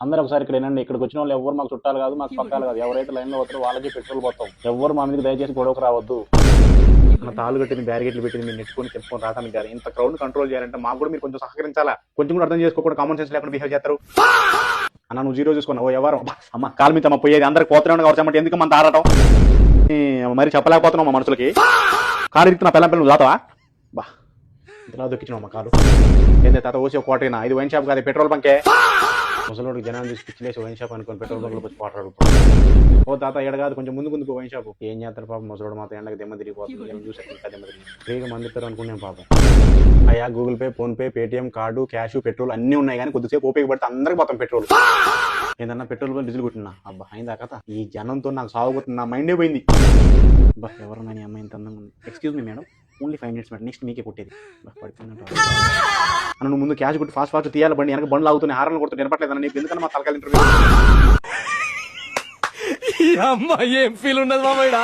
అందరూ ఒకసారి ఇక్కడ ఏనండి, ఇక్కడికి వచ్చిన వాళ్ళు ఎవరు మాకు చుట్టాలు కాదు, మాకు పక్కాలు కాదు. ఎవరైతే లైన్ లో పోతారో వాళ్ళకి పెట్రోల్ పోతాం. ఎవరు మా మీదకి దయచేసి గొడవకు రావద్దు. మన తాళ్ళు కట్టింది, బ్యారిగేట్లు పెట్టింది మీరు నెట్టుకొని చెప్పుకొని రావడానికి గారు ఇంత క్రౌడ్ కంట్రోల్ చేయాలంటే మాకు కూడా మీరు కొంచెం సహకరించాలా. కొంచెం కూడా అర్థం చేసుకోకుండా కామన్ సెన్స్ లేకుండా బిహేవ్ చేస్తారు. అన్న నువ్వు జీరో చూసుకున్నావు ఎవరు అమ్మ కాలు మీద అమ్మ పోయేది అందరికి పోతున్నాడు కాబట్టి ఎందుకు మన తాడటం మరి చెప్పలేకపోతున్నావు మా మనుషులకి. కారు ఇరుక్కున్నా పిల్లలు నువ్వు దాతావా బా ఇంతలా దొక్కించినావు మా కారు. ఏంటంటే తాత ఓసి ఒక కోటైనా ఇది వైన్ షాప్ కాదు పెట్రోల్ బంకే. ముసలోడికి జనాలు చూసి పిచ్చిలేసి వైన్ షాప్ అనుకోని పెట్రోల్ బంక్లో వచ్చి పోటాడు. ఓ తాత ఎడ కాదు కొంచెం ముందుకు వైన్ షాప్. ఏం చేస్తారు పాపం ముసలోడు మాత్రం ఎండకి దెమ్మ తిరిగిపోతుంది. ఏం చూసి దెమ్మ తిరిగి ఫ్రీగా మందిస్తారు అనుకున్నాం పాపం. అయ్యా Google pay, phone pay, Paytm, card, cash, petrol అన్నీ ఉన్నాయి కానీ కొద్దిసేపు ఉపయోగపడితే అందరికి పోతాం పెట్రోల్. ఏందన్నా పెట్రోల్ పని డీజిల్ కొట్టినా అబ్బా అయిందా కథ. ఈ జనంతో నాకు సాగుపోతుంది, నా మైండే పోయింది. బా ఎవరన్నా నీ అమ్మాయి ఇంత అందంగా ఉంది. Excuse me madam, only 5 minutes madam, next మీకే కొట్టేది. పడిపోయినట్టు నువ్వు ముందు క్యాష్ కొట్టి ఫాస్ట్ తీయాలి బండి. వెనక బండ్లు అవుతున్నాయి, హారన్లు కొడుతూ వినపట్లేదు. నీకు ఎందుకన్నా మా తలకాయలు ఇంటర్వ్యూ అమ్మాయి ఏం ఫీల్ ఉన్నది మామయ్య.